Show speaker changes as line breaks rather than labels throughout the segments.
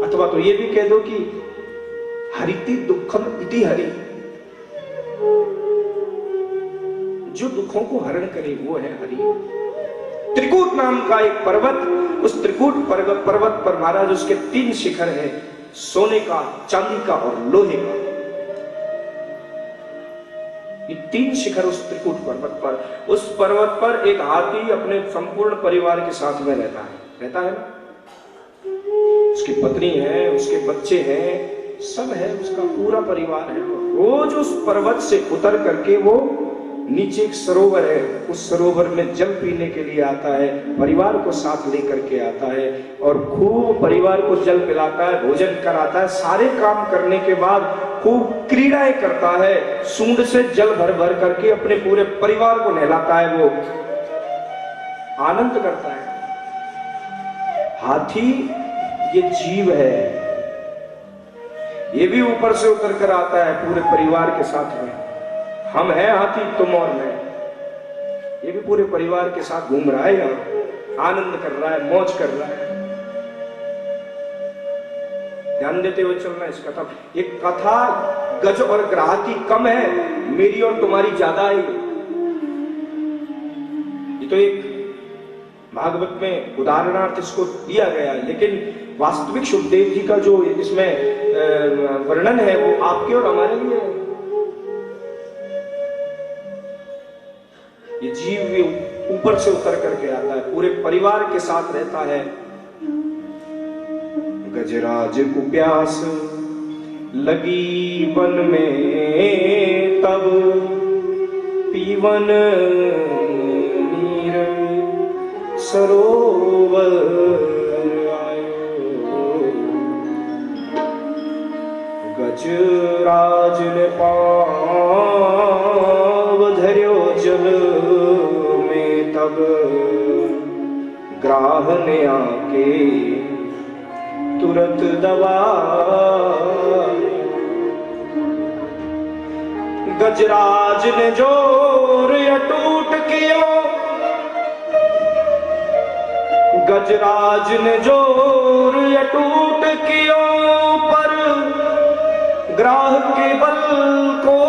अथवा तो ये भी कह दो कि हरिति दुखम इति हरि, जो दुखों को हरण करे वो है हरि। त्रिकूट नाम का एक पर्वत, उस त्रिकूट पर्वत पर महाराज उसके 3 शिखर है, सोने का, चांदी का और लोहे का। ये 3 शिखर उस त्रिकूट पर्वत पर। उस पर्वत पर एक हाथी अपने संपूर्ण परिवार के साथ में रहता है ना। उसकी पत्नी है, उसके बच्चे हैं, सब है, उसका पूरा परिवार है। रोज उस पर्वत से उतर करके वो नीचे एक सरोवर है, उस सरोवर में जल पीने के लिए आता है, परिवार को साथ लेकर के आता है और खूब परिवार को जल पिलाता है, भोजन कराता है। सारे काम करने के बाद खूब क्रीड़ाएं करता है, सूंड से जल भर भर करके अपने पूरे परिवार को नहलाता है, वो आनंद करता है। हाथी ये जीव है, ये भी ऊपर से उतर कर आता है पूरे परिवार के साथ में। हम हैं हाथी, तुम और मैं, ये भी पूरे परिवार के साथ घूम रहा है, यहाँ आनंद कर रहा है, मौज कर रहा है। ध्यान देते हुए चलना इस कथा। ये कथा गज और ग्राहकी कम है, मेरी और तुम्हारी ज्यादा है। ये तो एक भागवत में उदाहरणार्थ इसको दिया गया है, लेकिन वास्तविक शुभदेव जी का जो इसमें वर्णन है वो आपके और हमारे लिए है। ये जीव भी ऊपर से उतर करके आता है, पूरे परिवार के साथ रहता है। गजराज को प्यास लगी वन में, तब पीवन नीर सरोवर आयो। गजराज ने पांव धर्यो जल में, तब ग्राह ने आके तुरंत दबा। गजराज ने जोर अटूट कियो, गजराज ने जोर अटूट कियो, पर ग्राह के बल को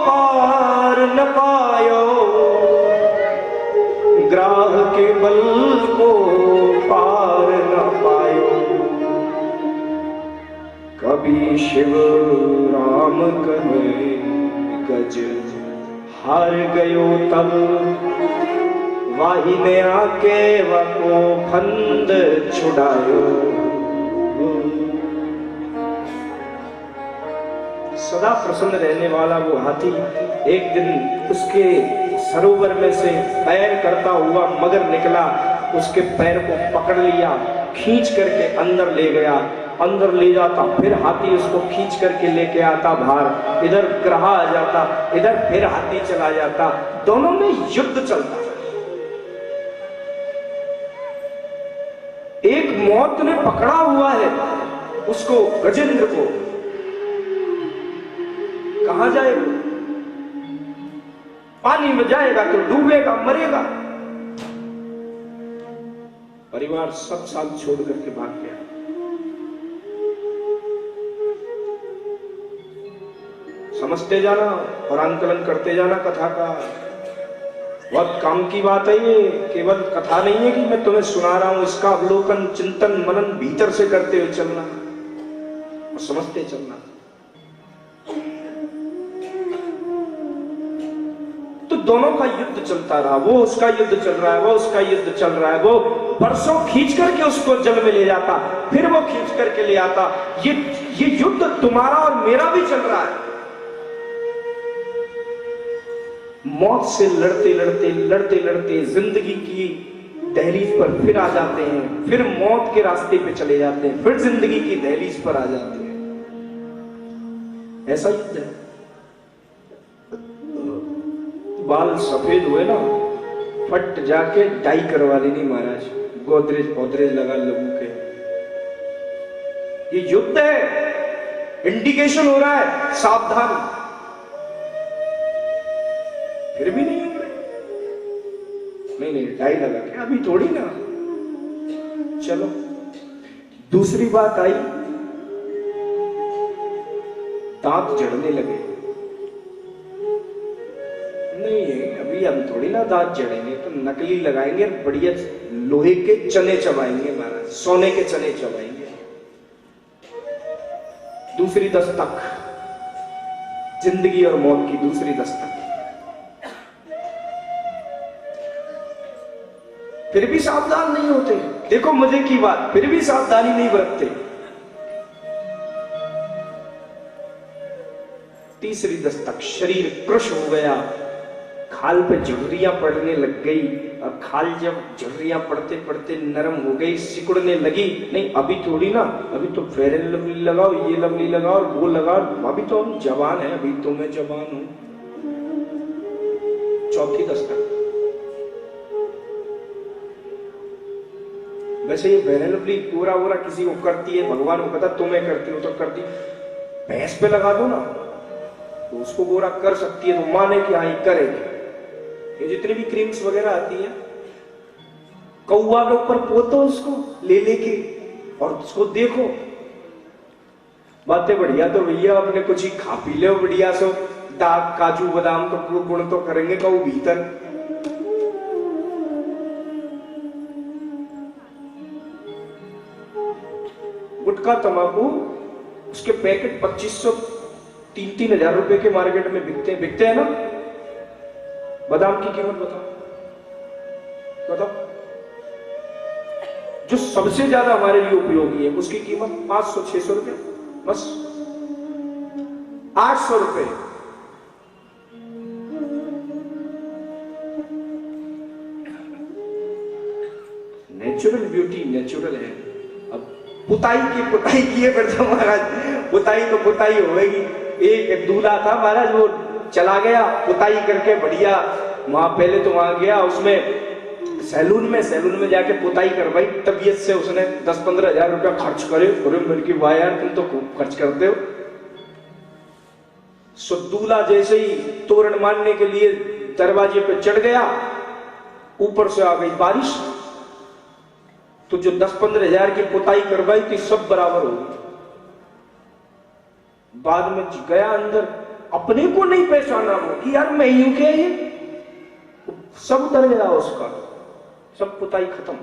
पार न पायो। ग्राह के बल को पार न पायो। कभी शिव राम कहे गज हार गयो, तब वाही ने आके वको फंद छुड़ायो। सदा प्रसन्न रहने वाला वो हाथी एक दिन उसके सरोवर में से पैर करता हुआ मगर निकला, उसके पैर को पकड़ लिया, खींच करके अंदर ले गया। अंदर ले जाता, फिर हाथी उसको खींच करके लेके आता बाहर, इधर ग्राह आ जाता, इधर फिर हाथी चला जाता। दोनों में युद्ध चलता। एक मौत ने पकड़ा हुआ है उसको, गजेंद्र को। कहां जाएगा? पानी में जाएगा तो डूबेगा, मरेगा। परिवार सब साथ छोड़ करके भाग गया। समझते जाना और आंकलन करते जाना कथा का। बहुत काम की बात है ये, केवल कथा नहीं है कि मैं तुम्हें सुना रहा हूं, इसका अवलोकन, चिंतन, मनन भीतर से करते हुए चलना और समझते चलना। तो दोनों का युद्ध चलता रहा, वो उसका युद्ध चल रहा है, वो उसका युद्ध चल रहा है। वो परसों खींच करके उसको जल में ले जाता, फिर वो खींच करके ले आता। ये युद्ध तुम्हारा और मेरा भी चल रहा है। मौत से लड़ते लड़ते लड़ते लड़ते जिंदगी की दहलीज पर फिर आ जाते हैं, फिर मौत के रास्ते पे चले जाते हैं, फिर जिंदगी की दहलीज पर आ जाते हैं। ऐसा युद्ध है। बाल सफेद हुए ना, फट जाके डाई करवा लेनी महाराज, गोदरेज लगा लोगों के। ये युद्ध है, इंडिकेशन हो रहा है, सावधान। फिर भी नहीं हो रहे, नहीं डाई लगा के अभी थोड़ी ना। चलो दूसरी बात आई, दांत जड़ने लगे। नहीं, अभी हम थोड़ी ना दांत जड़ेंगे, तो नकली लगाएंगे, बढ़िया लोहे के चने चबाएंगे महाराज, सोने के चने चबाएंगे। दूसरी दस्तक, जिंदगी और मौत की दूसरी दस्तक। फिर भी सावधान नहीं होते। देखो मजे की बात, फिर भी सावधानी नहीं बरतते। तीसरी दस्तक, शरीर कृश हो गया, खाल पे झुर्रियां पड़ने लग गई, और खाल जब झुर्रियां पड़ते पड़ते नरम हो गई, सिकुड़ने लगी। नहीं अभी थोड़ी ना, अभी तो फेयर एंड लवली लगाओ, ये लवली लगाओ और वो लगाओ, अभी तो हम जवान है, अभी तो मैं जवान हूं। चौथी दस्तक। वैसे ये फेयर एंड लवली पूरा पूरा किसी को करती है, भगवान को पता, तुम्हें करती हो तो करती, भैंस पे लगा दो ना तो उसको गोरा कर सकती है, तो माने कि हाँ ये करेगी। ये जितनी भी क्रीम्स वगैरह आती है, कौवा के ऊपर पोतो उसको ले लेके और उसको देखो, बातें बढ़िया तो भैया अपने कुछ ही खा पी ले बढ़िया सो, दाग काजू बादाम तो गुण तो करेंगे कौ भीतर। गुटखा तंबाकू उसके पैकेट 2500 3-3 हजार रुपए के मार्केट में बिकते हैं ना। बादाम की कीमत बताओ, जो सबसे ज्यादा हमारे लिए उपयोगी है उसकी कीमत 500-600 रुपए, बस 800 रुपए। नेचुरल ब्यूटी नेचुरल है। अब पुताई की है फिर तो महाराज, पुताई तो पुताई होगी। एक दूल्हा था महाराज, वो चला गया पुताई करके बढ़िया, वहां पहले तो वहां गया, उसमें सैलून में जाके पुताई करवाई, तबीयत से उसने 10-15 हजार रुपया खर्च करे। मेरे की वाह यार तुम तो खूब खर्च करते हो। सो दूल्हा जैसे ही तोरण मारने के लिए दरवाजे पे चढ़ गया, ऊपर से आ गई बारिश, तो जो 10-15 हजार की पुताई करवाई थी सब बराबर हो गई। बाद में गया अंदर, अपने को नहीं पहचाना वो कि यार मैं यूं क्या, ये सब उतर गया उसका, सब पुताई खत्म।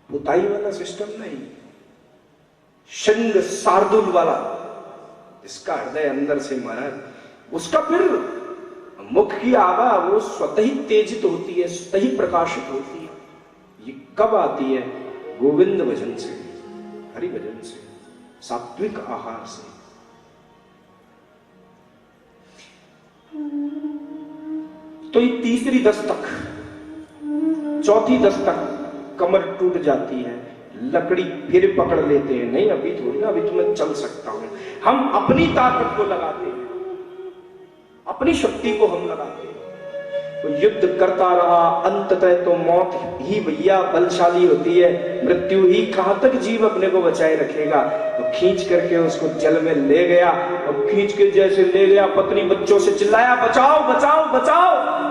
पुताई वाला सिस्टम नहीं, शंग शार्दुल वाला, इसका हृदय अंदर से महाराज, उसका फिर मुख की आभा वो स्वतः ही तेजित होती है, स्वतः ही प्रकाशित होती है। ये कब आती है? गोविंद भजन से, हरि भजन से, सात्विक आहार से। तो ये तीसरी दस्तक। चौथी दस्तक, कमर टूट जाती है, लकड़ी फिर पकड़ लेते हैं, नहीं अभी थोड़ी ना, अभी तो मैं चल सकता हूं। हम अपनी ताकत को लगाते हैं, अपनी शक्ति को हम लगाते हैं, तो युद्ध करता रहा, अंततः तो मौत ही भैया बलशाली होती है। मृत्यु ही कहां तक जीव अपने को बचाए रखेगा। तो खींच करके उसको जल में ले गया, और खींच के जैसे ले गया, पत्नी बच्चों से चिल्लाया, बचाओ बचाओ बचाओ,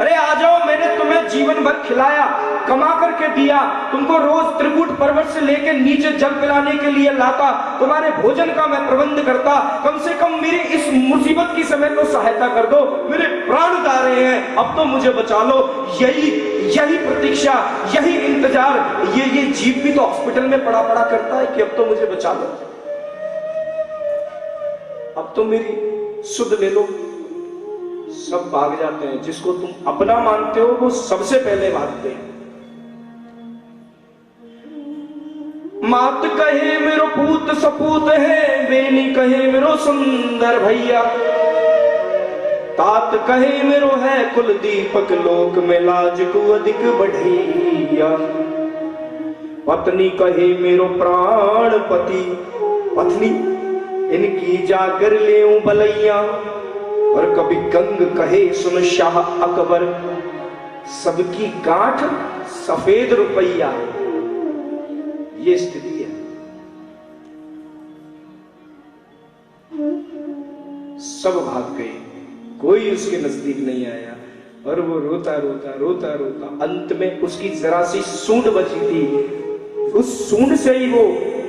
अरे आ जाओ, मैंने तुम्हें जीवन भर खिलाया, कमा करके दिया, तुमको रोज त्रिकूट पर्वत से लेकर नीचे जल पिलाने के लिए लाता, तुम्हारे भोजन का मैं प्रबंध करता, कम से कम मेरी इस मुसीबत की समय तो सहायता कर दो, मेरे प्राण जा रहे हैं, अब तो मुझे बचा लो। यही प्रतीक्षा, यही इंतजार, ये जीव भी तो हॉस्पिटल में पड़ा करता है कि अब तो मुझे बचा लो, अब तो मेरी सुध ले लो। सब भाग जाते हैं, जिसको तुम अपना मानते हो वो सबसे पहले भागते हैं। मात कहे मेरो पूत सपूत है, बेनी कहे मेरो सुंदर भैया, तात कहे मेरो है कुल दीपक, लोक में लाज को अधिक बढ़ैया, पत्नी कहे मेरो प्राण पति, पत्नी इनकी जाकर लेऊं बलैया, और कभी गंग कहे सुन शाह अकबर, सबकी गांठ सफेद रुपया। ये स्थिति है। सब भाग गए, कोई उसके नजदीक नहीं आया, और वो रोता रोता रोता रोता अंत में उसकी जरा सी सूंड बची थी, उस सूंड से ही वो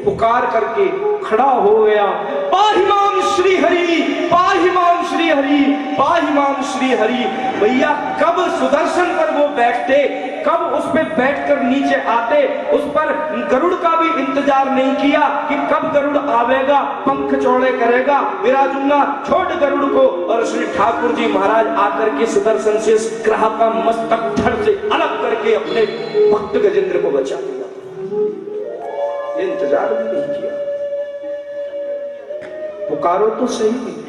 पुकार करके खड़ा हो गया, पाहिमाम श्री हरि, पाहिमाम श्री हरि, पाहिमाम श्री हरि। भैया कब सुदर्शन पर वो बैठते, कब उस पे बैठकर नीचे आते, उस पर गरुड़ का भी इंतजार नहीं किया कि कब गरुड़ आवेगा, पंख चौड़े करेगा, विराजूंगा, छोड़ गरुड़ को। और श्री ठाकुर जी महाराज आकर के सुदर्शन से इस ग्रह का मस्तक धड़ से अलग करके अपने भक्त गजेंद्र को बचा दिया। ये इंतजार भी नहीं किया, पुकारो तो सही।